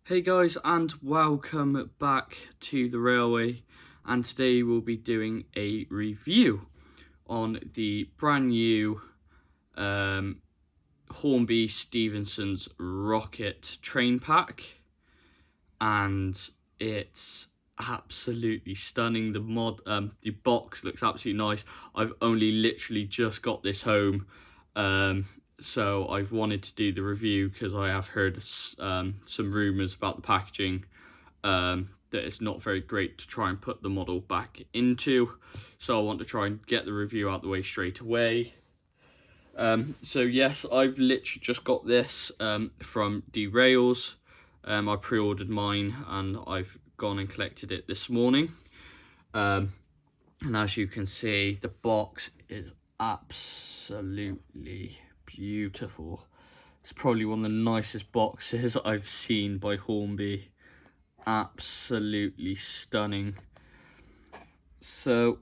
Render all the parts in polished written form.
Hey guys, and welcome back to the railway, and today we'll be doing a review on the brand new Hornby Stephenson's rocket train pack, and it's absolutely stunning. The box looks absolutely nice. I've only literally just got this home, so I've wanted to do the review because I have heard some rumours about the packaging, that it's not very great to try and put the model back into. So I want to try and get the review out the way straight away. So yes, I've literally just got this from Derails. I pre-ordered mine and I've gone and collected it this morning. And as you can see, the box is absolutely beautiful. It's probably one of the nicest boxes I've seen by Hornby. Absolutely stunning. So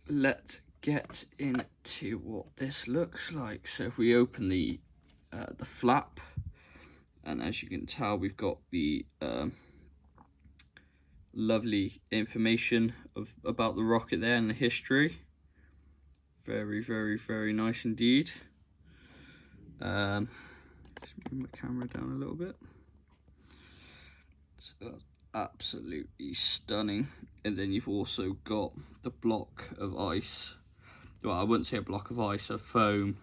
let's get into what this looks like. So if we open the flap, and as you can tell, we've got the lovely information about the rocket there and the history. Very, very, very nice indeed. Let's move my camera down a little bit. So that's absolutely stunning. And then you've also got the block of ice. Well, I wouldn't say a block of ice, a foam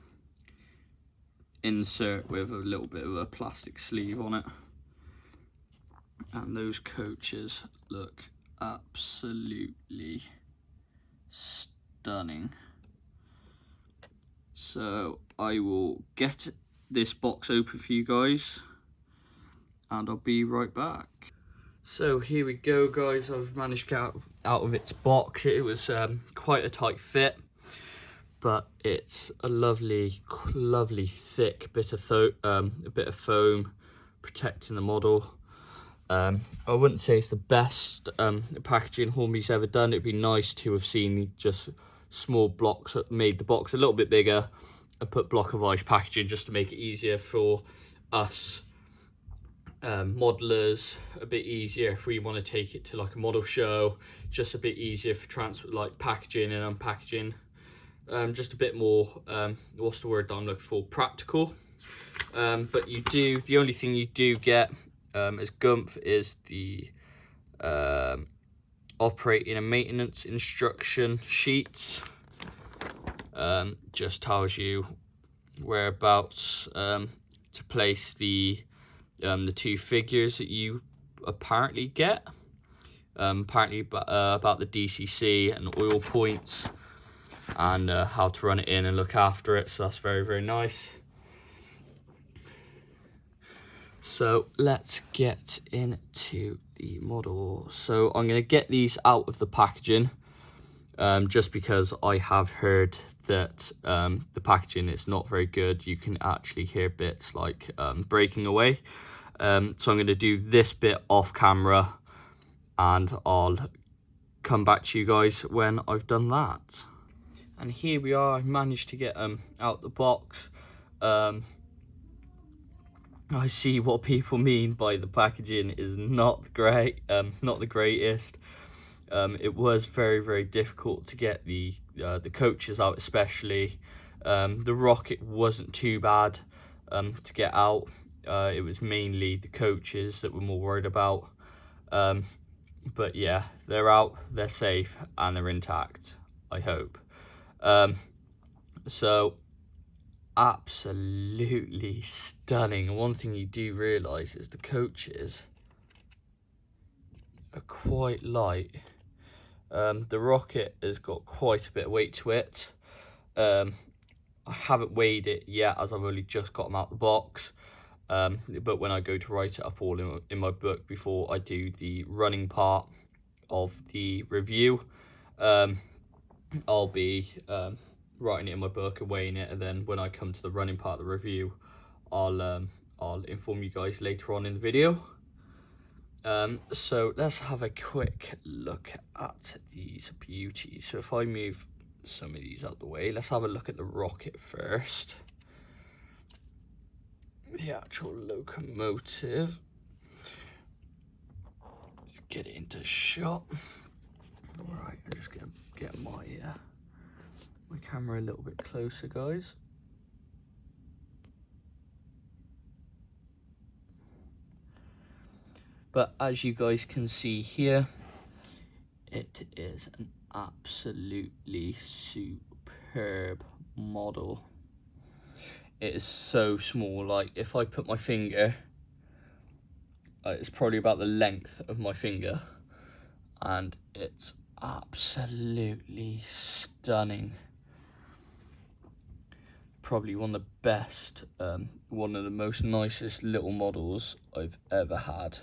insert with a little bit of a plastic sleeve on it. And those coaches look absolutely stunning. So I will get this box open for you guys and I'll be right back. So here we go, guys. I've managed to get out of its box. It was quite a tight fit, but it's a lovely thick bit of foam protecting the model. I wouldn't say it's the best packaging Hornby's ever done. It'd be nice to have seen just small blocks that made the box a little bit bigger and put block of ice packaging just to make it easier for us modelers, a bit easier if we want to take it to like a model show, just a bit easier for transfer, like packaging and unpackaging, just a bit more what's the word that I'm looking for, practical. But the only thing you do get as Gumph is the operating and maintenance instruction sheets. Just tells you whereabouts to place the two figures that you apparently get. Apparently about the DCC and oil points and how to run it in and look after it. So that's very, very nice. So let's get into the model. So I'm going to get these out of the packaging just because I have heard that the packaging is not very good. You can actually hear bits like breaking away. So I'm going to do this bit off camera and I'll come back to you guys when I've done that. And here we are. I managed to get out the box. I see what people mean by the packaging is not great, not the greatest. It was very, very difficult to get the coaches out, especially. The rocket wasn't too bad to get out. It was mainly the coaches that we're more worried about. But yeah, they're out, they're safe, and they're intact, I hope. So absolutely stunning. One thing you do realise is the coaches are quite light. The rocket has got quite a bit of weight to it. I haven't weighed it yet as I've only just got them out the box. But when I go to write it up all in my book before I do the running part of the review, I'll be writing it in my book and weighing it, and then when I come to the running part of the review, I'll inform you guys later on in the video. So let's have a quick look at these beauties. So if I move some of these out the way, let's have a look at the rocket first. The actual locomotive. get it into shot. Alright, I'm just gonna get my my camera a little bit closer, guys. But as you guys can see here, it is an absolutely superb model. It is so small, like if I put my finger, it's probably about the length of my finger, and it's absolutely stunning. Probably one of the best, one of the most nicest little models I've ever had.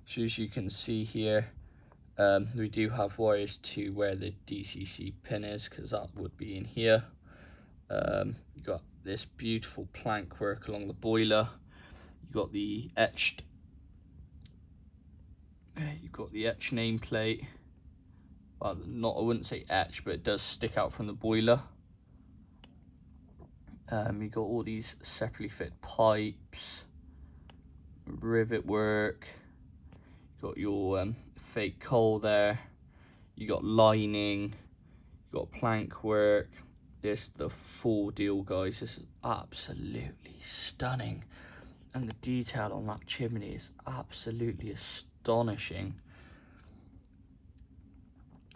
So as you can see here, we do have wires to where the DCC pin is, because that would be in here. You got this beautiful plank work along the boiler. You got the etched. You've got the etched nameplate. Well, not, I wouldn't say etched, but it does stick out from the boiler. You got all these separately fit pipes, rivet work. You got your fake coal there. You got lining. You got plank work. This the full deal, guys. This is absolutely stunning, and the detail on that chimney is absolutely astonishing.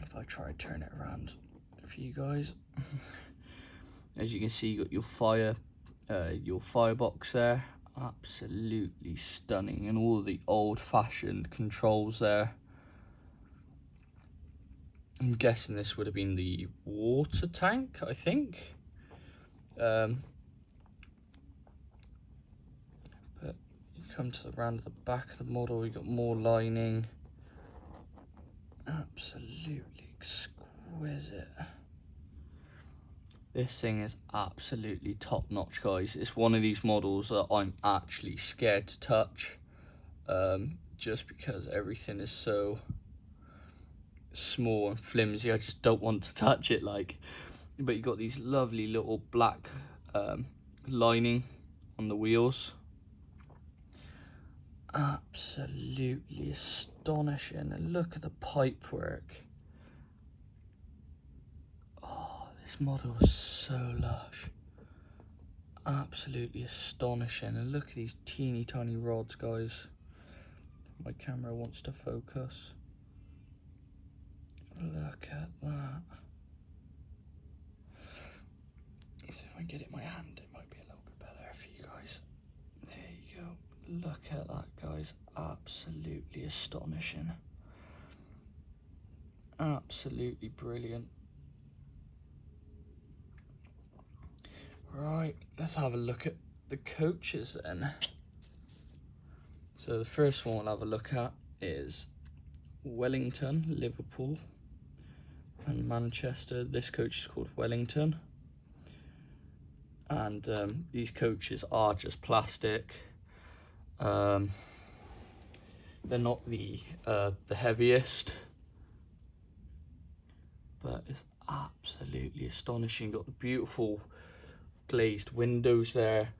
If I try to turn it around for you guys, as you can see, you got your firebox there, absolutely stunning, and all the old-fashioned controls there. I'm guessing this would have been the water tank, I think. But you come to the round of the back of the model, you got more lining. Absolutely exquisite. This thing is absolutely top notch, guys. It's one of these models that I'm actually scared to touch, just because everything is so small and flimsy. I just don't want to touch it, like. But you got these lovely little black lining on the wheels. Absolutely astonishing, and look at the pipe work. Oh, this model is so lush. Absolutely astonishing, and look at these teeny tiny rods, guys. My camera wants to focus. Look at that. Let's see if I can get it in my hand, it might be a little bit better for you guys. There you go. Look at that, guys. Absolutely astonishing. Absolutely brilliant. Right, let's have a look at the coaches then. So the first one we'll have a look at is Wellington, Liverpool and Manchester. This coach is called Wellington, and these coaches are just plastic. They're not the heaviest, but it's absolutely astonishing. Got the beautiful glazed windows there.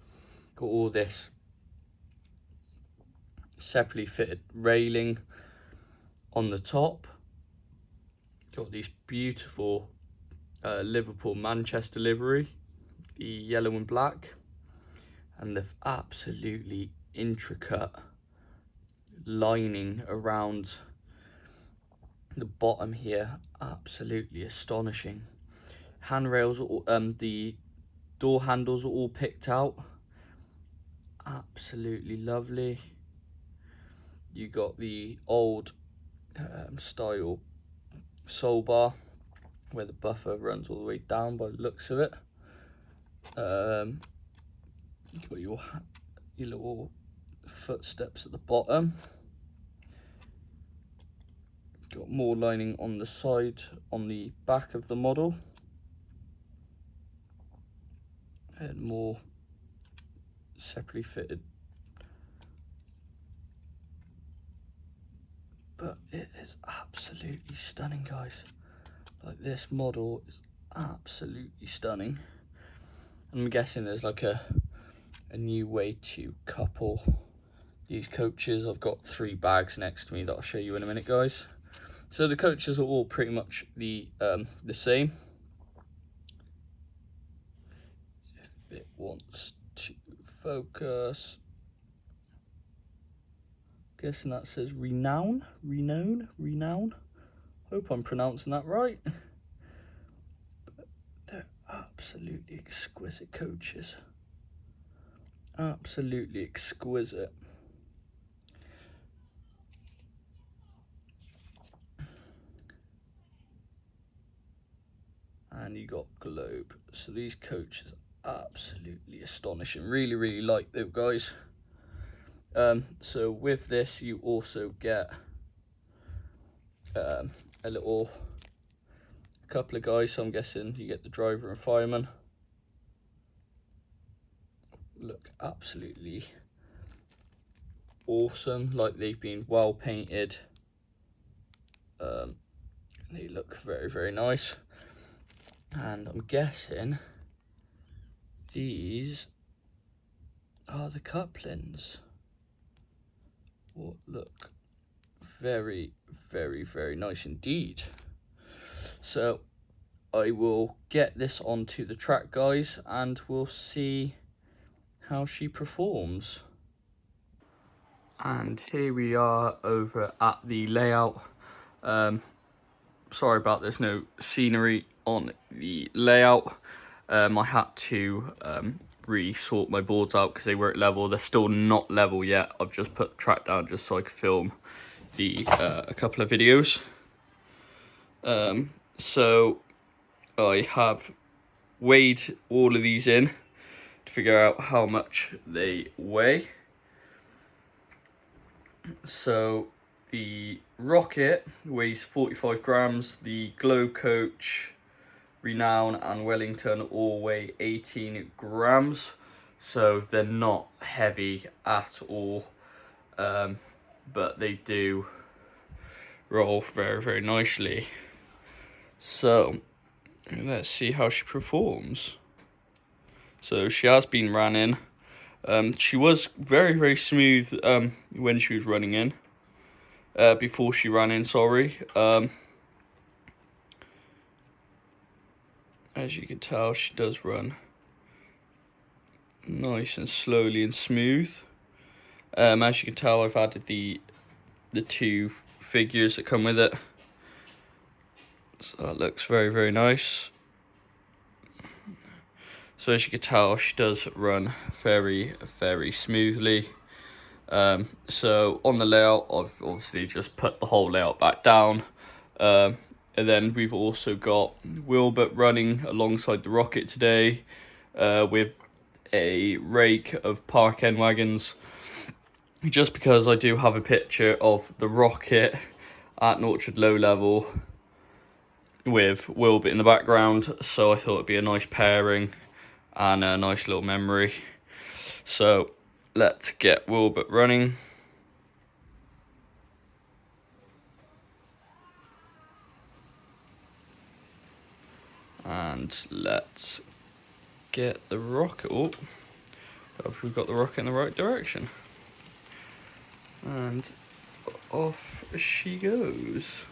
Got all this separately fitted railing on the top. Got these beautiful Liverpool Manchester livery, the yellow and black, and the absolutely intricate lining around the bottom here. Absolutely astonishing. Handrails, the door handles are all picked out. Absolutely lovely. You got the old style sole bar where the buffer runs all the way down by the looks of it. You got your little footsteps at the bottom. Got more lining on the side, on the back of the model, and more separately fitted. But it is absolutely stunning, guys. Like, this model is absolutely stunning. And I'm guessing there's like a new way to couple these coaches, I've got 3 bags next to me that I'll show you in a minute, guys. So the coaches are all pretty much the same. If it wants to focus, guessing that says renown. Hope I'm pronouncing that right. But they're absolutely exquisite coaches. Absolutely exquisite. And you got globe. So these coaches are absolutely astonishing. Really like them, guys. So with this you also get a couple of guys. So I'm guessing you get the driver and fireman. Look absolutely awesome, like they've been well painted. They look very nice, and I'm guessing these are the couplings. What look very nice indeed. So I will get this onto the track, guys, and we'll see how she performs. And here we are over at the layout. Sorry about there's no scenery on the layout. I had to re-sort my boards out because they weren't level. They're still not level yet. I've just put the track down just so I could film the a couple of videos. So I have weighed all of these in to figure out how much they weigh. So the Rocket weighs 45 grams, the Glow Coach, Renown and Wellington all weigh 18 grams, so they're not heavy at all, but they do roll very nicely. So let's see how she performs. So she has been ran in. She was very smooth when she was running in. Before she ran in, sorry. As you can tell, she does run nice and slowly and smooth. As you can tell, I've added the 2 figures that come with it. So that looks very nice. So as you can tell, she does run very smoothly. So on the layout, I've obviously just put the whole layout back down. And then we've also got Wilbert running alongside the Rocket today, with a rake of park end wagons. Just because I do have a picture of the Rocket at an Orchard low level with Wilbert in the background, so I thought it'd be a nice pairing and a nice little memory. So let's get Wilbert running. And let's get the Rocket. Oh, hope we've got the Rocket in the right direction. And off she goes.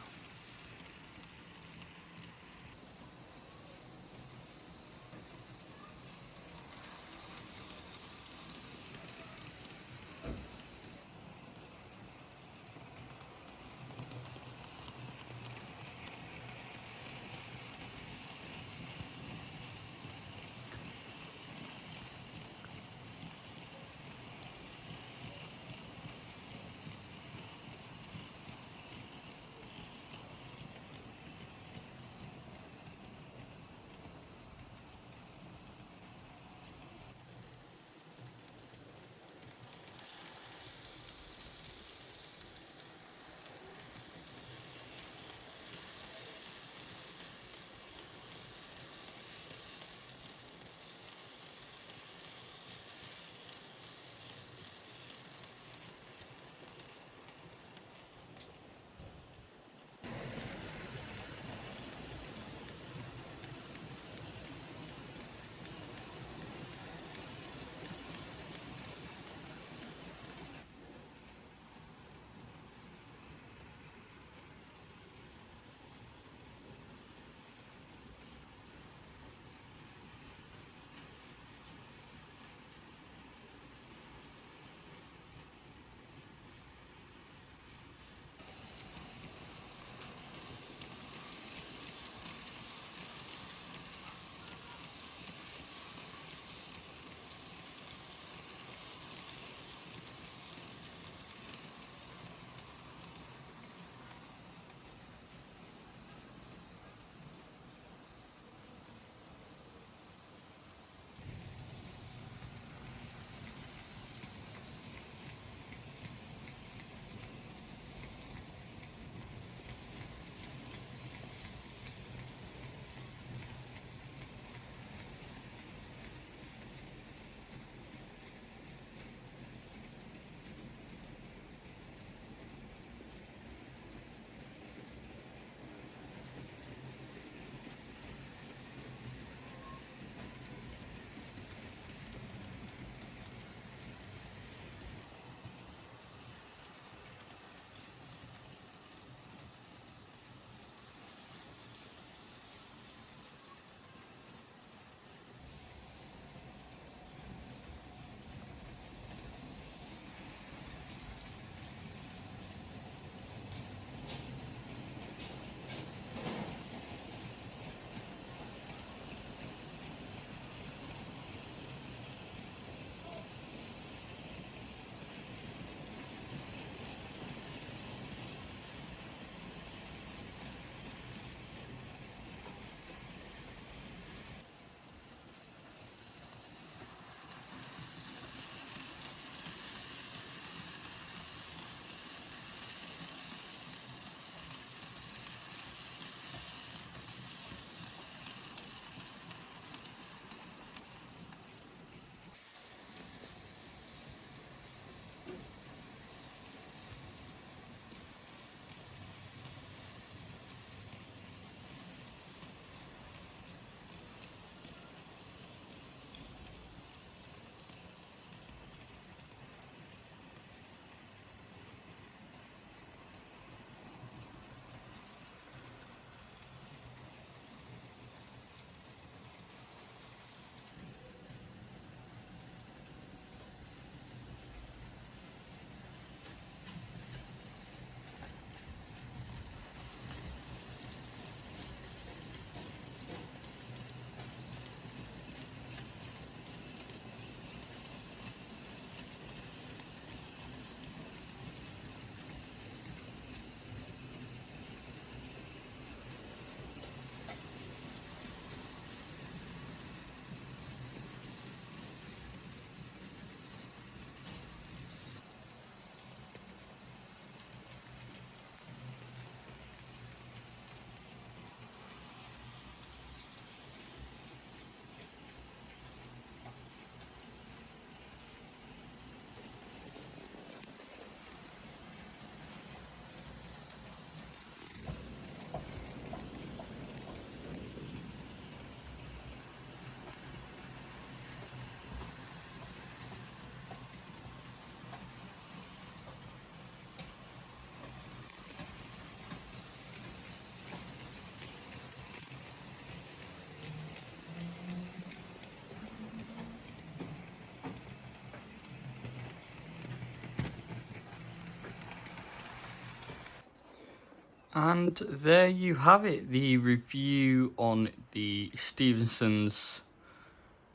And there you have it, the review on the Stephenson's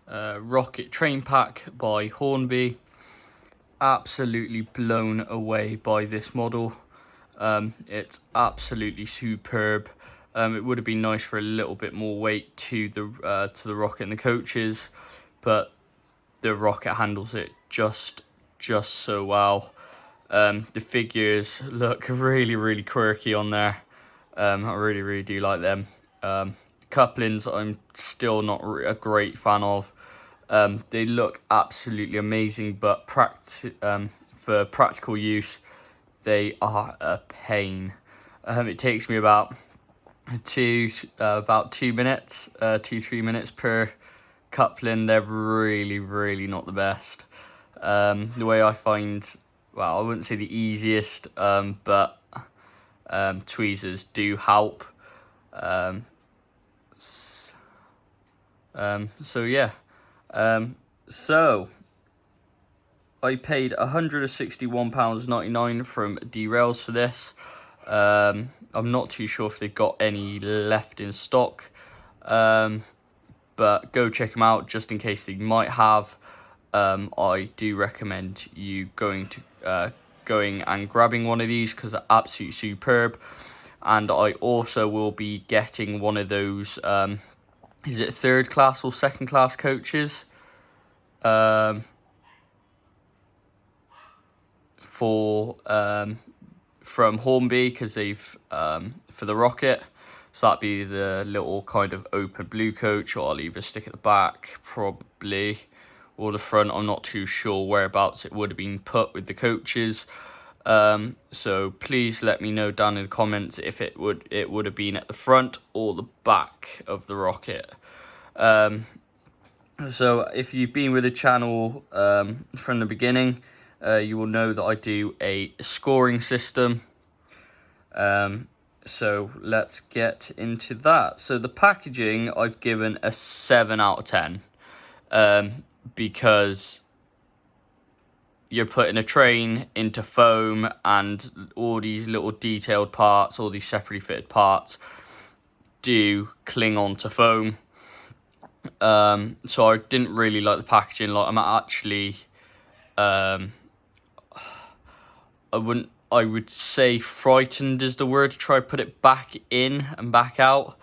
rocket train pack by Hornby. Absolutely blown away by this model. It's absolutely superb. It would have been nice for a little bit more weight to the rocket and the coaches, but the rocket handles it just so well. The figures look really quirky on there. I really do like them. Couplings I'm still not a great fan of. They look absolutely amazing, but for practical use, they are a pain. It takes me about 2 minutes, 2-3 minutes per coupling. They're really not the best. The way I find, well, I wouldn't say the easiest, but tweezers do help. So yeah. So I paid £161.99 from Derails for this. I'm not too sure if they've got any left in stock, but go check them out just in case they might have. I do recommend you going and grabbing one of these because they're absolutely superb. And I also will be getting one of those, is it third class or second class coaches? From Hornby, because they've for the rocket, so that'd be the little kind of open blue coach, or I'll either stick at the back probably or the front. I'm not too sure whereabouts it would have been put with the coaches, so please let me know down in the comments if it would have been at the front or the back of the rocket. So if you've been with the channel from the beginning, you will know that I do a scoring system. So let's get into that. So the packaging, I've given a 7 out of 10, because you're putting a train into foam, and all these little detailed parts, all these separately fitted parts do cling on to foam. So I didn't really like the packaging. Like, I'm actually, I would say frightened is the word to try put it back in and back out,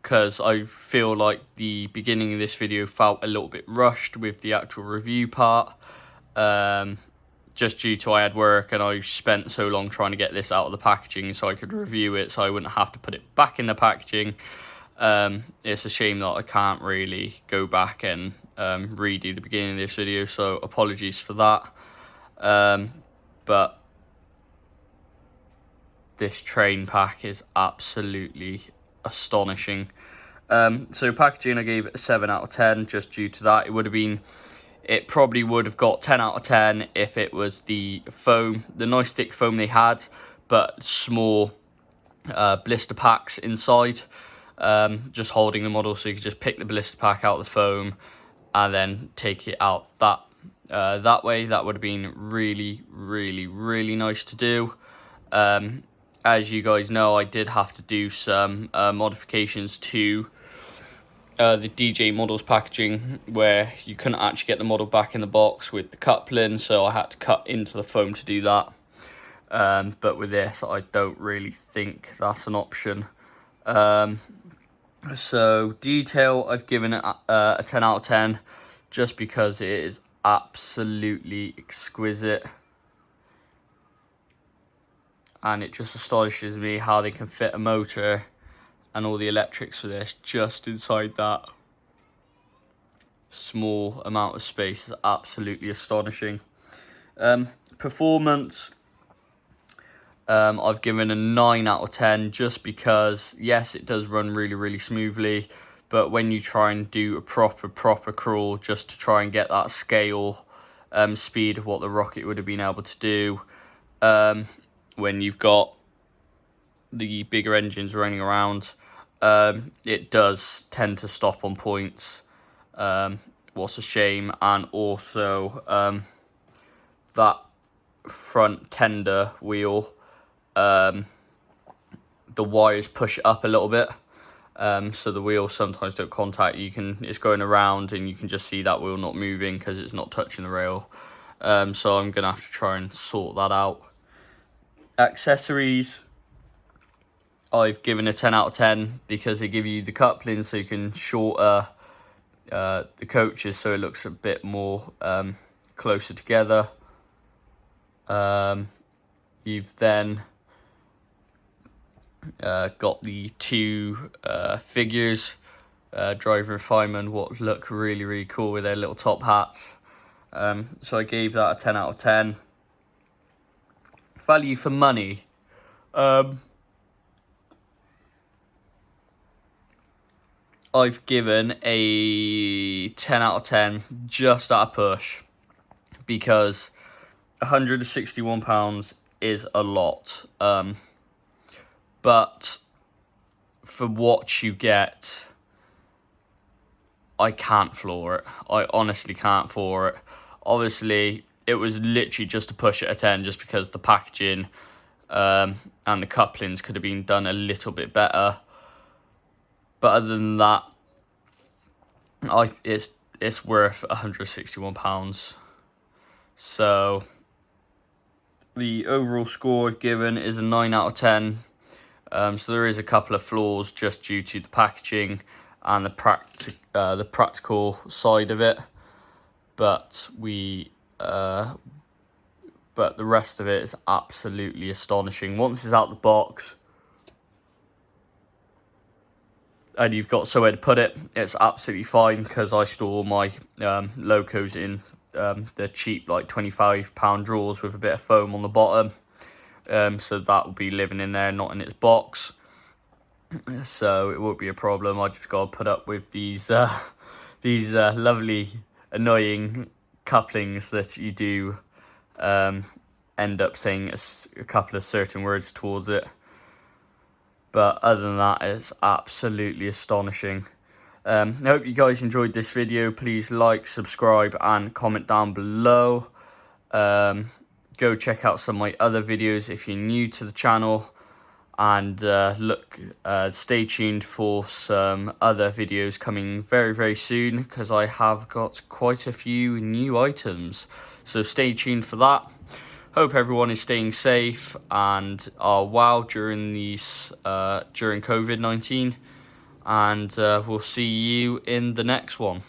because I feel like the beginning of this video felt a little bit rushed with the actual review part, just due to I had work and I spent so long trying to get this out of the packaging so I could review it, so I wouldn't have to put it back in the packaging. It's a shame that I can't really go back and redo the beginning of this video, so apologies for that. But this train pack is absolutely astonishing. So packaging, I gave it a 7 out of 10 just due to that. It probably would have got 10 out of 10 if it was the foam, the nice thick foam they had, but small blister packs inside, just holding the model, so you could just pick the blister pack out of the foam and then take it out that way. That would have been really nice to do. As you guys know, I did have to do some modifications to the DJ models packaging, where you couldn't actually get the model back in the box with the coupling, so I had to cut into the foam to do that. But with this, I don't really think that's an option. So detail, I've given it a 10 out of 10 just because it is absolutely exquisite, and it just astonishes me how they can fit a motor and all the electrics for this just inside that small amount of space. Is absolutely astonishing. Performance, I've given a 9 out of 10 just because, yes, it does run really smoothly, but when you try and do a proper crawl just to try and get that scale speed of what the rocket would have been able to do, when you've got the bigger engines running around, it does tend to stop on points, what's a shame. And also that front tender wheel, the wires push it up a little bit, so the wheels sometimes don't contact. It's going around and you can just see that wheel not moving because it's not touching the rail. So I'm gonna have to try and sort that out. Accessories, I've given a 10 out of 10 because they give you the couplings so you can shorter the coaches so it looks a bit more closer together. You've then got the two figures, driver and fireman, what look really cool with their little top hats. So I gave that a 10 out of 10. Value for money. I've given a 10 out of 10 just at a push because £161 is a lot. But for what you get, I can't floor it. I honestly can't floor it. Obviously, it was literally just to push it a 10 just because the packaging and the couplings could have been done a little bit better. But other than that, it's worth £161. So the overall score I've given is a 9 out of 10. So there is a couple of flaws just due to the packaging and the practical side of it, but the rest of it is absolutely astonishing. Once it's out the box and you've got somewhere to put it, it's absolutely fine because I store my locos in the cheap like £25 drawers with a bit of foam on the bottom. So that will be living in there, not in its box. So it won't be a problem. I just got to put up with these lovely, annoying couplings that you do end up saying a couple of certain words towards it. But other than that, it's absolutely astonishing. I hope you guys enjoyed this video. Please like, subscribe, and comment down below. Go check out some of my other videos if you're new to the channel. And stay tuned for some other videos coming very soon because I have got quite a few new items. So stay tuned for that. Hope everyone is staying safe and are well during COVID-19. And we'll see you in the next one.